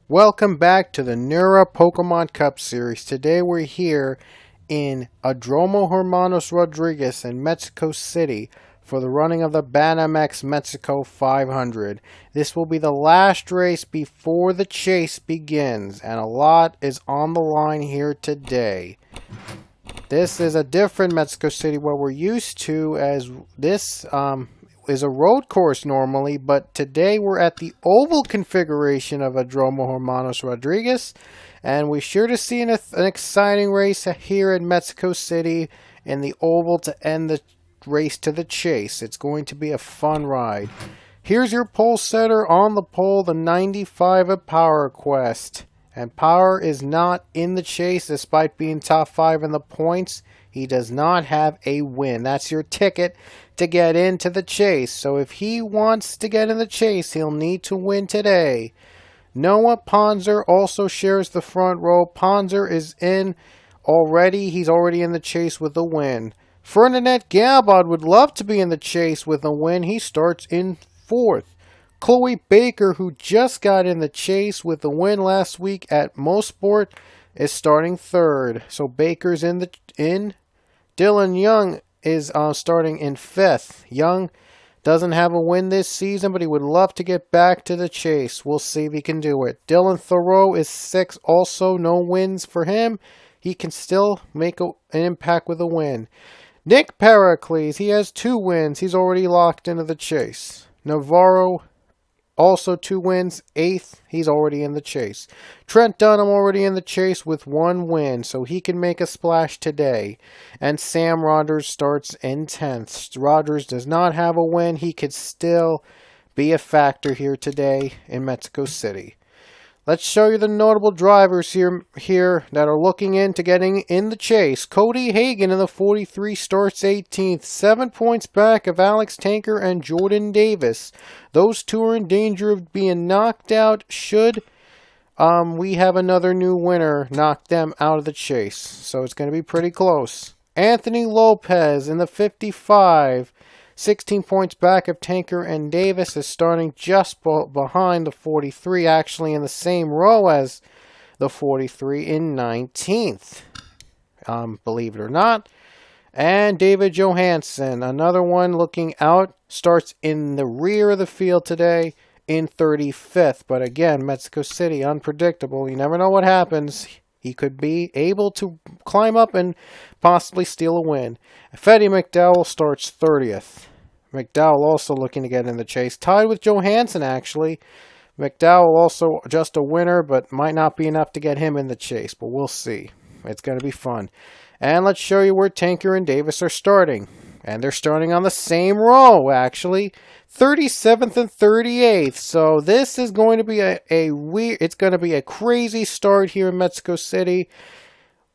Welcome back to the NURA Pokemon Cup Series. Today we're here in Adromo Hermanos Rodriguez in Mexico City for the running of the Banamex Mexico 500. This will be the last race before the chase begins, and a lot is on the line here today. This is a different Mexico City what we're used to, as this is a road course normally, but today we're at the oval configuration of Adromo Hermanos Rodriguez, and we're sure to see an exciting race here in Mexico City in the oval to end the race to the chase. It's going to be a fun ride. Here's your pole setter on the pole, the 95 of Power Quest. And Power is not in the chase despite being top 5 in the points. He does not have a win. That's your ticket to get into the chase. So if he wants to get in the chase, he'll need to win today. Noah Ponzer also shares the front row. Ponzer is in already. He's already in the chase with a win. Ferdinand Gabod would love to be in the chase with a win. He starts in 4th. Chloe Baker, who just got in the chase with a win last week at Mosport, is starting 3rd. So Baker's in. Dylan Young is starting in 5th. Young doesn't have a win this season, but he would love to get back to the chase. We'll see if he can do it. Dylan Thoreau is 6th. Also, no wins for him. He can still make an impact with a win. Nick Pericles, he has 2 wins. He's already locked into the chase. Navarro, also 2 wins, 8th, he's already in the chase. Trent Dunham already in the chase with 1 win, so he can make a splash today. And Sam Rogers starts in 10th. Rogers does not have a win. He could still be a factor here today in Mexico City. Let's show you the notable drivers here that are looking into getting in the chase. Cody Hagan in the 43 starts 18th, 7 points back of Alex Tanker and Jordan Davis. Those two are in danger of being knocked out should we have another new winner knock them out of the chase. So it's going to be pretty close. Anthony Lopez in the 55. 16 points back of Tanker and Davis, is starting just behind the 43, actually in the same row as the 43 in 19th, believe it or not. And David Johansson, another one looking out, starts in the rear of the field today in 35th. But again, Mexico City, unpredictable. You never know what happens. He could be able to climb up and possibly steal a win. Fetty McDowell starts 30th. McDowell also looking to get in the chase. Tied with Johansson, actually. McDowell also just a winner, but might not be enough to get him in the chase. But we'll see. It's going to be fun. And let's show you where Tanker and Davis are starting. And they're starting on the same row, actually. 37th and 38th. So this is going to be it's going to be a crazy start here in Mexico City.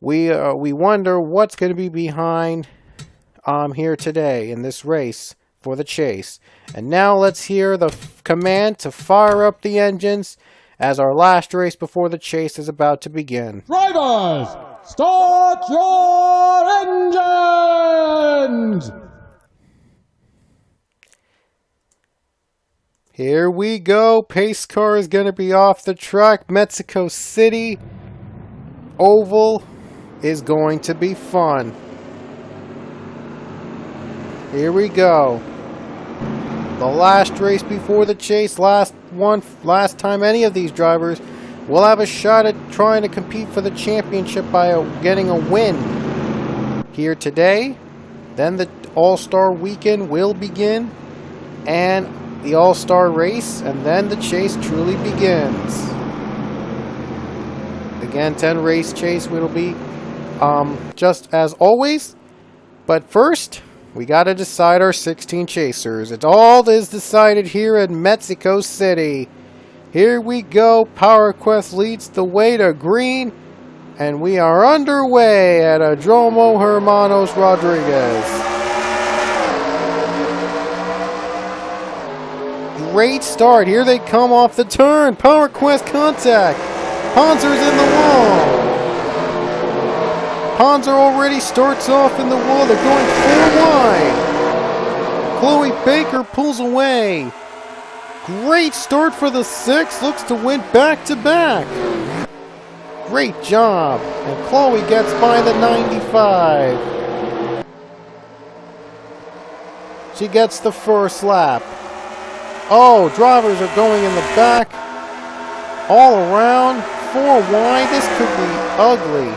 We wonder what's going to be behind here today in this race for the chase. And now let's hear the command to fire up the engines as our last race before the chase is about to begin. Drivers, start your engines! Here we go. Pace car is going to be off the track. Mexico City oval is going to be fun. Here we go. The last race before the chase. Last time any of these drivers will have a shot at trying to compete for the championship by getting a win here today. Then the All-Star weekend will begin. And the All-Star race, and then the chase truly begins. Again, 10 race chase will be just as always. But first, we got to decide our 16 chasers. It all is decided here in Mexico City. Here we go. Power Quest leads the way to green, and we are underway at Adromo Hermanos Rodriguez. Great start. Here they come off the turn. Power Quest contact. Ponzer's in the wall. Ponzer already starts off in the wall. They're going 4 wide. Chloe Baker pulls away. Great start for the 6. Looks to win back-to-back. Great job. And Chloe gets by the 95. She gets the first lap. Oh, drivers are going in the back. All around. 4 wide. This could be ugly.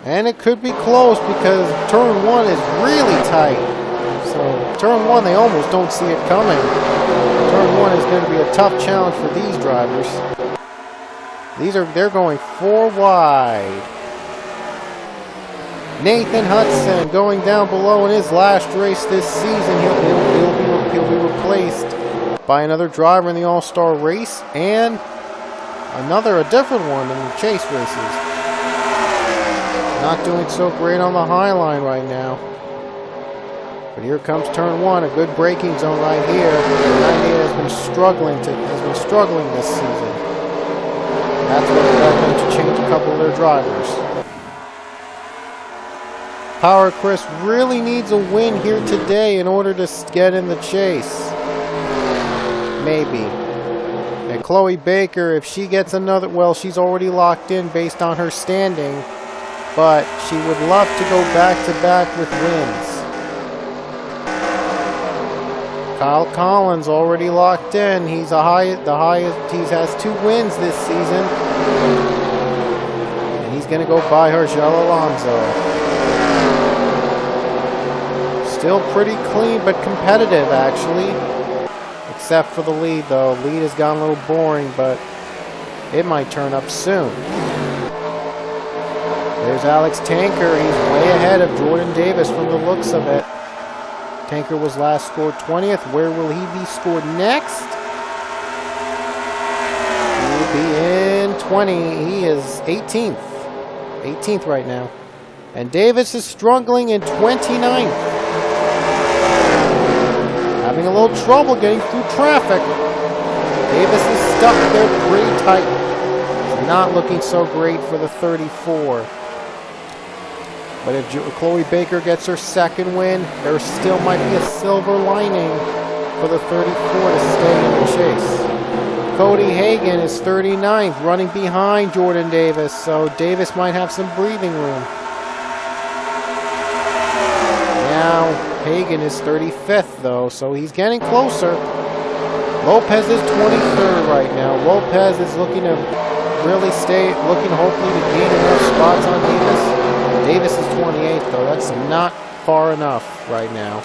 And it could be close because turn 1 is really tight. So turn 1, they almost don't see it coming. Turn 1 is going to be a tough challenge for these drivers. They're going 4 wide. Nathan Hudson going down below in his last race this season. He'll be replaced by another driver in the All-Star race and a different one in the chase races. Not doing so great on the high line right now. But here comes turn 1, a good braking zone right here. 98 has been struggling this season. That's what led them to change a couple of their drivers. Power Chris really needs a win here today in order to get in the chase. Maybe. And Chloe Baker, if she gets another, well, she's already locked in based on her standing, but she would love to go back-to-back with wins. Kyle Collins already locked in. He's the highest. He has 2 wins this season, and he's going to go by Hergel Alonso. Still pretty clean, but competitive actually. Except for the lead, though. Lead has gotten a little boring, but it might turn up soon. There's Alex Tanker. He's way ahead of Jordan Davis from the looks of it. Tanker was last scored 20th. Where will he be scored next? He will be in 20. He is 18th. 18th right now. And Davis is struggling in 29th. Having a little trouble getting through traffic. Davis is stuck there pretty tight. Not looking so great for the 34. But if Chloe Baker gets her second win, there still might be a silver lining for the 34 to stay in the chase. Cody Hagan is 39th, running behind Jordan Davis, so Davis might have some breathing room. Now, Hagan is 35th, though, so he's getting closer. Lopez is 23rd right now. Lopez is looking to really hopefully to gain enough spots on Davis. Davis is 28th, though. That's not far enough right now.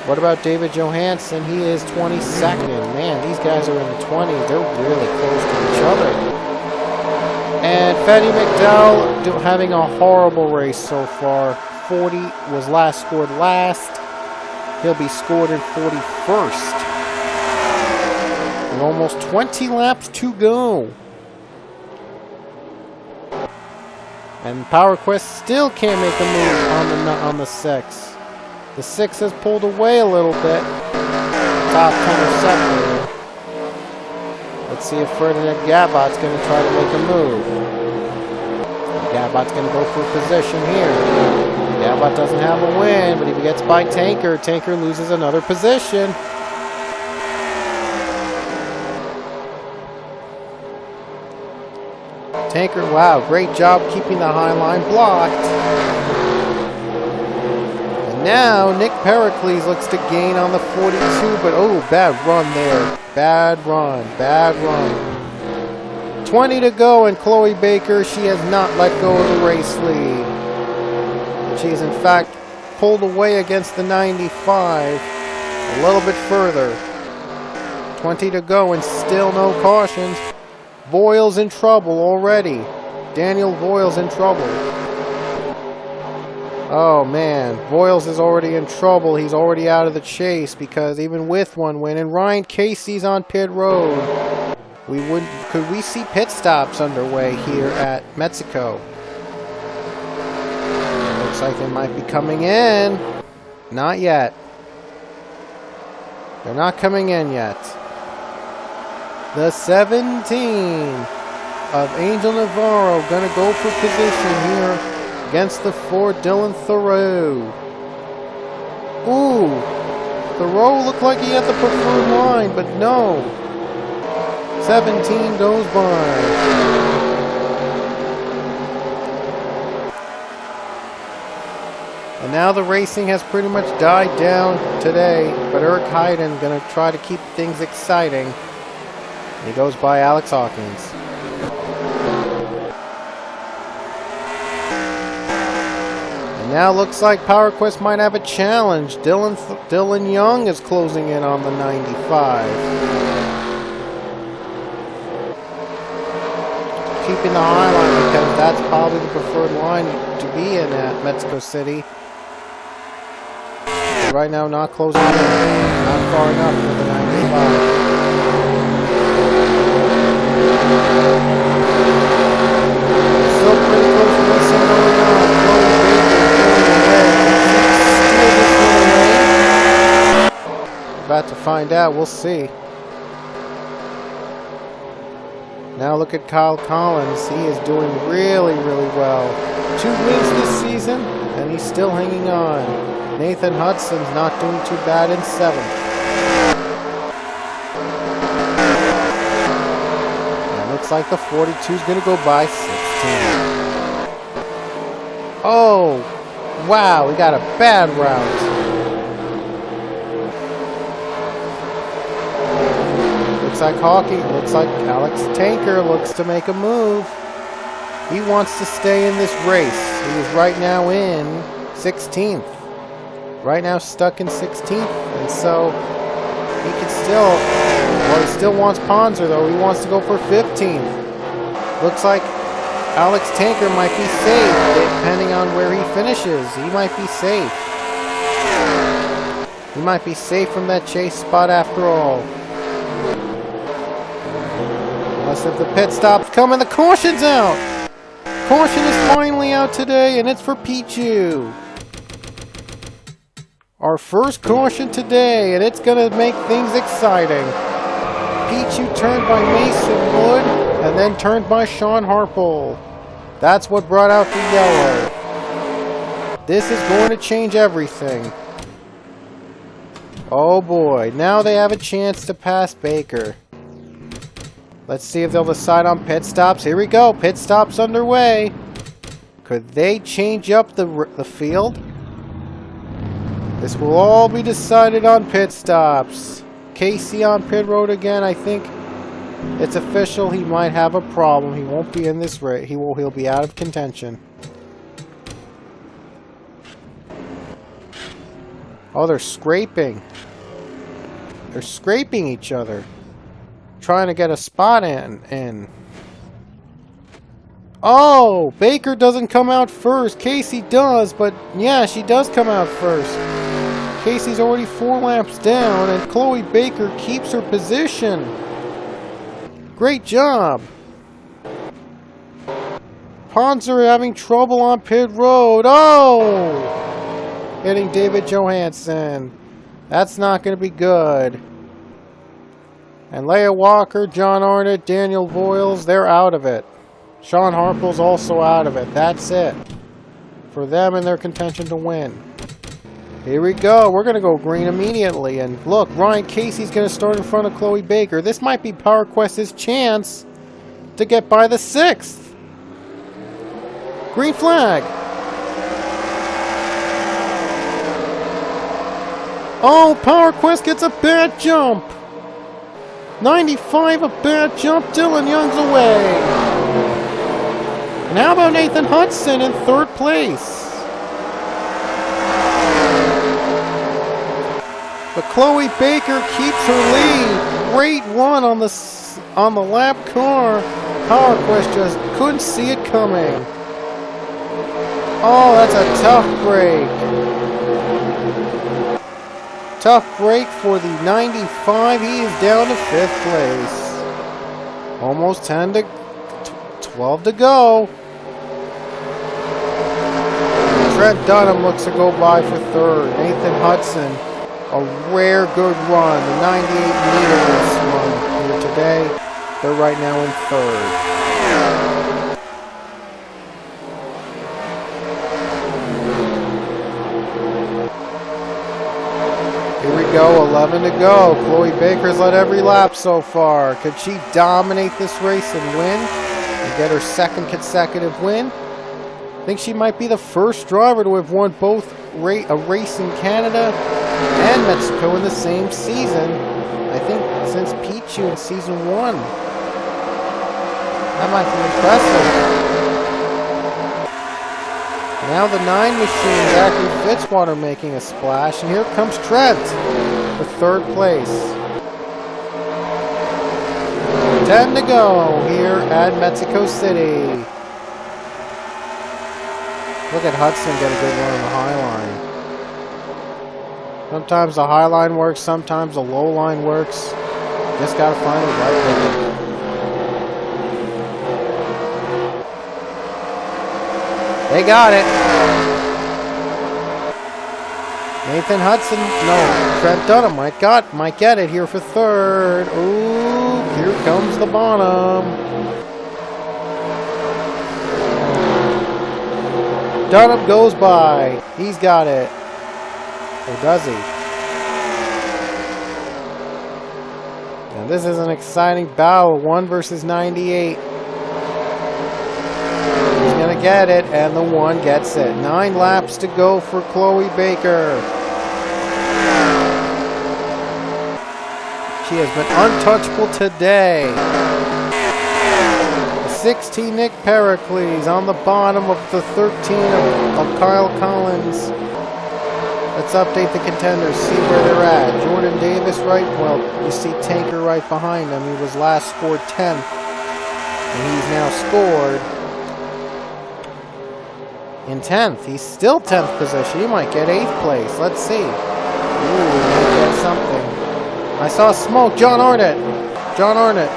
What about David Johansen? He is 22nd. Man, these guys are in the 20s. They're really close to each other. And Fetty McDowell having a horrible race so far. 40 was scored last. He'll be scored in 41st. With almost 20 laps to go. And Power Quest still can't make a move on the 6. The 6 has pulled away a little bit. Top 10 or second. Let's see if Ferdinand Gabot's going to try to make a move. Gabot's going to go for position here. Gabot doesn't have a win, but if he gets by Tanker, Tanker loses another position. Tanker, wow, great job keeping the high line blocked. And now Nick Pericles looks to gain on the 42, but oh, bad run there. Bad run. 20 to go, and Chloe Baker, she has not let go of the race lead. She's in fact pulled away against the 95 a little bit further. 20 to go and still no cautions. Voiles in trouble already. Daniel Voiles in trouble. Oh man, Voiles is already in trouble. He's already out of the chase because even with one win, and Ryan Casey's on pit road. Could we see pit stops underway here at Mexico? Looks like they might be coming in. Not yet. They're not coming in yet. The 17 of Angel Navarro going to go for position here against the 4 Dylan Thoreau. Ooh, Thoreau looked like he had the preferred line, but no. 17 goes by. And now the racing has pretty much died down today, but Eric Heiden going to try to keep things exciting. And he goes by Alex Hawkins. And now looks like Power Quest might have a challenge. Dylan Young is closing in on the 95. Keeping the high line because that's probably the preferred line to be in at Mexico City. Right now, not closing in. Not far enough for the 95. Still pretty close to racing going on. Chloe Baker going away. About to find out. We'll see. Now look at Kyle Collins. He is doing really, really well. 2 wins this season, and he's still hanging on. Nathan Hudson's not doing too bad in 7th. And it looks like the 42 is going to go by 16. Oh, wow, we got a bad route. Looks like looks like Alex Tanker looks to make a move. He wants to stay in this race. He is right now in 16th. Right now stuck in 16th, and so he can still, well, he still wants Ponzer though. He wants to go for 15th. Looks like Alex Tanker might be safe, depending on where he finishes. He might be safe. He might be safe from that chase spot after all. Unless if the pit stops coming, the caution's out! Caution is finally out today, and it's for Pichu. Our first caution today, and it's going to make things exciting. Pichu turned by Mason Wood, and then turned by Sean Harple. That's what brought out the yellow. This is going to change everything. Oh boy, now they have a chance to pass Baker. Let's see if they'll decide on pit stops. Here we go, pit stops underway. Could they change up the field? This will all be decided on pit stops. Casey on pit road again. I think it's official. He might have a problem. He won't be in this race. He'll be out of contention. Oh, they're scraping. They're scraping each other, trying to get a spot in. Oh, Baker doesn't come out first. Casey does, but yeah, she does come out first. Casey's already 4 laps down, and Chloe Baker keeps her position. Great job. Ponzer having trouble on pit road. Oh! Hitting David Johansson. That's not going to be good. And Leia Walker, John Arnott, Daniel Voiles, they're out of it. Sean Harple's also out of it. That's it. For them and their contention to win. Here we go. We're going to go green immediately. And look, Ryan Casey's going to start in front of Chloe Baker. This might be Power Quest's chance to get by the 6th. Green flag. Oh, Power Quest gets a bad jump. 95, a bad jump. Dylan Young's away. And how about Nathan Hudson in 3rd place? But Chloe Baker keeps her lead. Great run on the lap car. Power Quest just couldn't see it coming. Oh, that's a tough break. Tough break for the 95. He is down to 5th place. Almost 12 to go. Trent Dunham looks to go by for 3rd. Nathan Hudson, a rare good run. The 98 meters run here today. They're right now in 3rd. Here we we go, 11 to go. Chloe Baker's led every lap so far. Could she dominate this race and win? And get her second consecutive win? I think she might be the first driver to have won both a race in Canada and Mexico in the same season. I think since Pichu in season 1. That might be impressive. Now the 9 machine, Zachary Fitzwater, making a splash, and here comes Trent for third place. 10 to go here at Mexico City. Look at Hudson get a good run on the high line. Sometimes the high line works, sometimes the low line works. Just gotta find the right line. They got it. Nathan Hudson, no, Trent Dunham might get it here for third. Ooh, here comes the bottom. Dunham goes by. He's got it. Or does he? Now this is an exciting battle. 1 versus 98. Gonna get it, and the 1 gets it. 9 laps to go for Chloe Baker. She has been untouchable today. 16 Nick Pericles on the bottom of the 13 of Kyle Collins. Let's update the contenders, see where they're at. Jordan Davis right, well, you see Tanker right behind him. He was last scored 10th, and he's now scored in 10th. He's still 10th position. He might get 8th place. Let's see. Ooh, he might get something. I saw smoke. John Arnott. John Arnott.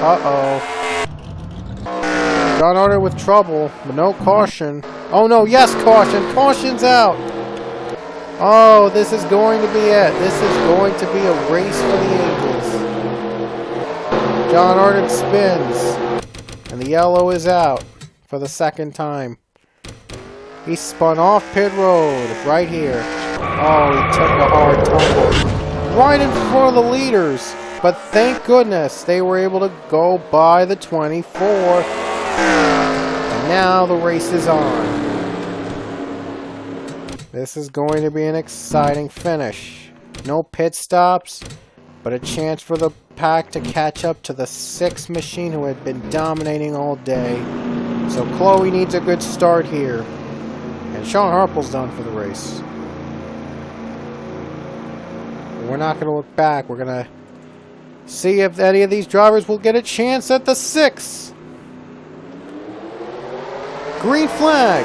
Uh-oh. John Arnott with trouble, but no caution. Oh no, yes, caution. Caution's out. Oh, this is going to be it. This is going to be a race for the ages. John Arnott spins, and the yellow is out for the second time. He spun off pit road right here. Oh, he took a hard tumble right in front of the leaders. But thank goodness they were able to go by the 24. And now the race is on. This is going to be an exciting finish. No pit stops, but a chance for the pack to catch up to the 6 machine who had been dominating all day. So Chloe needs a good start here. And Sean Harple's done for the race. We're not going to look back. We're going to see if any of these drivers will get a chance at the 6. Green flag.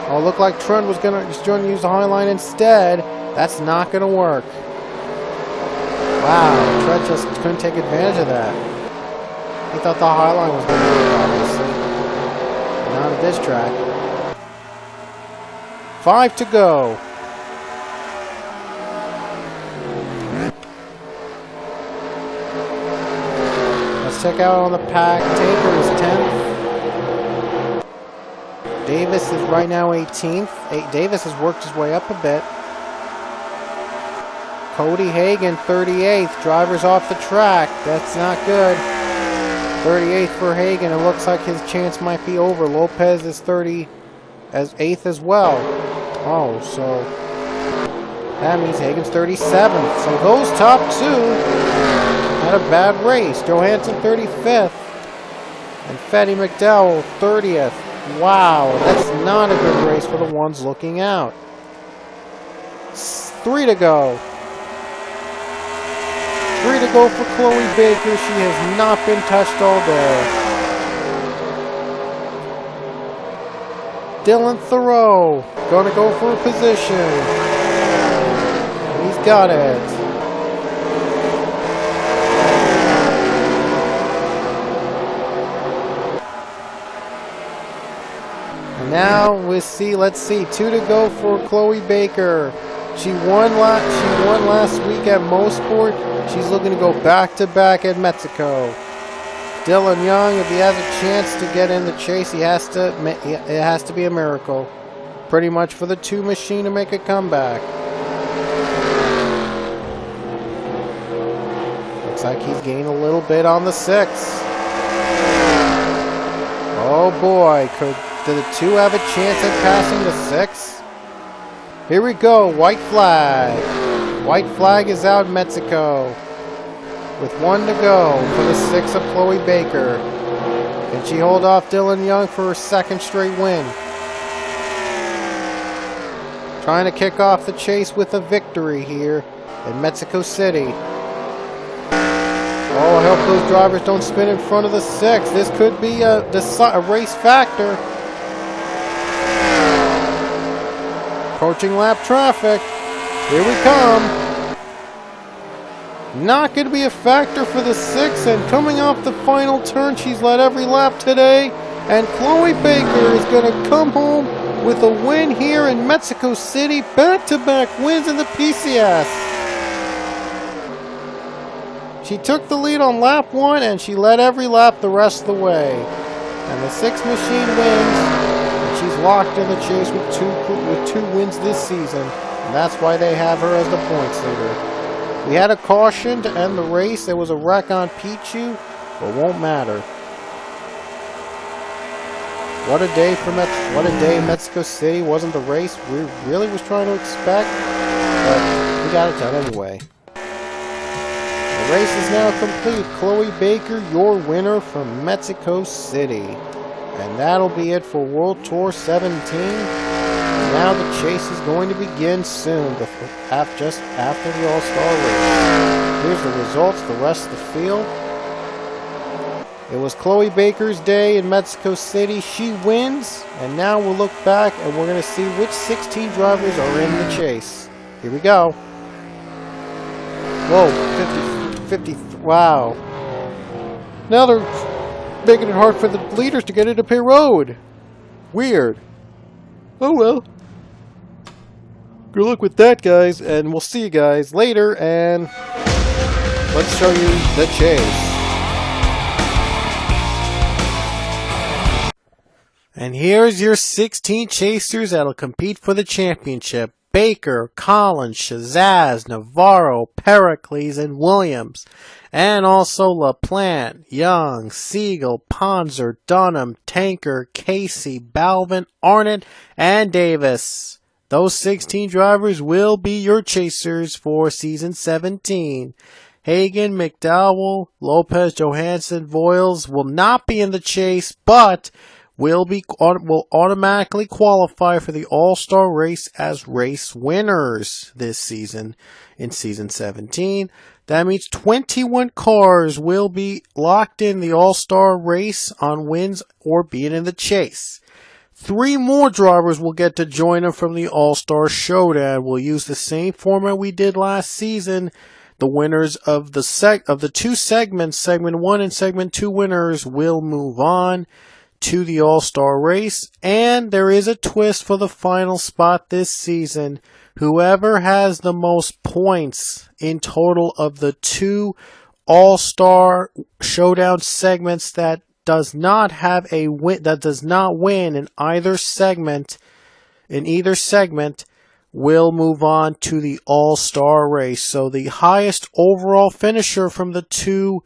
Oh, looked like Trent was going to use the high line instead. That's not going to work. Wow, Trent just couldn't take advantage of that. He thought the high line was going to work, obviously. Not at this track. 5 to go. Let's check out on the pack. Taker is 10th. Davis is right now 18th. Davis has worked his way up a bit. Cody Hagan, 38th. Driver's off the track. That's not good. 38th for Hagan. It looks like his chance might be over. Lopez is 8th as well. Oh, so that means Hagan's 37th. So those top 2 had a bad race. Johansson 35th. And Fetty McDowell 30th. Wow, that's not a good race for the ones looking out. 3 to go. 3 to go for Chloe Baker. She has not been touched all day. Dylan Thoreau gonna go for a position. He's got it. And now let's see. 2 to go for Chloe Baker. She won last week at Mosport. She's looking to go back-to-back at Mexico. Dylan Young, if he has a chance to get in the chase, it has to be a miracle. pretty much for the 2 machine to make a comeback. Looks like he's gained a little bit on the 6. Oh boy, do the 2 have a chance at passing the 6? Here we go, white flag. White flag is out in Mexico. With 1 to go for the 6 of Chloe Baker. Can she hold off Dylan Young for her 2nd straight win? Trying to kick off the chase with a victory here in Mexico City. Oh, I hope those drivers don't spin in front of the 6. This could be a race factor. Approaching lap traffic. Here we come. Not going to be a factor for the 6, and coming off the final turn, she's led every lap today. And Chloe Baker is going to come home with a win here in Mexico City. Back-to-back wins in the PCS. She took the lead on lap 1, and she led every lap the rest of the way. And the 6 machine wins, and she's locked in the chase with two wins this season. And that's why they have her as the points leader. We had a caution to end the race. There was a wreck on Pichu, but won't matter. What a day for in Mexico City. Wasn't the race we really was trying to expect, but we got it done anyway. The race is now complete. Chloe Baker, your winner from Mexico City. And that'll be it for World Tour 17. Now the chase is going to begin soon, just after the All-Star race. Here's the results, the rest of the field. It was Chloe Baker's day in Mexico City. She wins, and now we'll look back and we're going to see which 16 drivers are in the chase. Here we go. Whoa, 50, wow. Now they're making it hard for the leaders to get into pit road. Weird. Oh well. Good luck with that, guys, and we'll see you guys later, and let's show you the chase. And here's your 16 chasers that'll compete for the championship. Baker, Collins, Shazaz, Navarro, Pericles, and Williams. And also LaPlante, Young, Siegel, Ponzer, Dunham, Tanker, Casey, Balvin, Arnott, and Davis. Those 16 drivers will be your chasers for season 17. Hagen, McDowell, Lopez, Johansson, Voiles will not be in the chase, but will automatically qualify for the All-Star race as race winners this season in season 17. That means 21 cars will be locked in the All-Star race on wins or being in the chase. 3 more drivers will get to join them from the All-Star Showdown. We'll use the same format we did last season. The winners of the 2 segments, segment 1 and segment 2 winners, will move on to the All-Star race. And there is a twist for the final spot this season. Whoever has the most points in total of the 2 All-Star Showdown segments that does not win in either segment, will move on to the All-Star race. So the highest overall finisher from the 2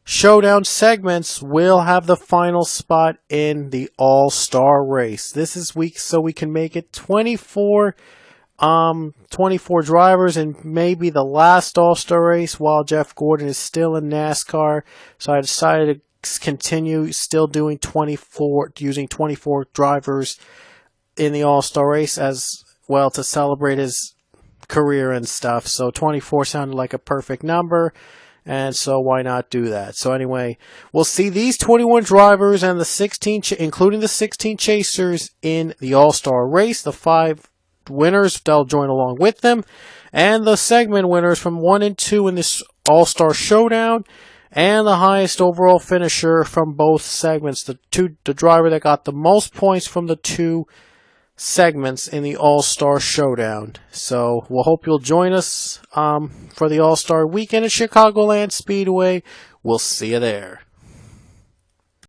Showdown segments will have the final spot in the All-Star race. This is so we can make it 24 drivers, and maybe the last All-Star race while Jeff Gordon is still in NASCAR. So I decided to continue still doing using 24 drivers in the All-Star race as well to celebrate his career and stuff. So 24 sounded like a perfect number, and so why not do that? So anyway, we'll see these 21 drivers and the 16, including the 16 chasers, in the All-Star race. The 5 winners, they'll join along with them, and the segment winners from 1 and 2 in this All-Star Showdown, and the highest overall finisher from both segments, the driver that got the most points from the 2 segments in the All-Star Showdown. So we'll hope you'll join us for the All-Star weekend at Chicagoland Speedway. We'll see you there.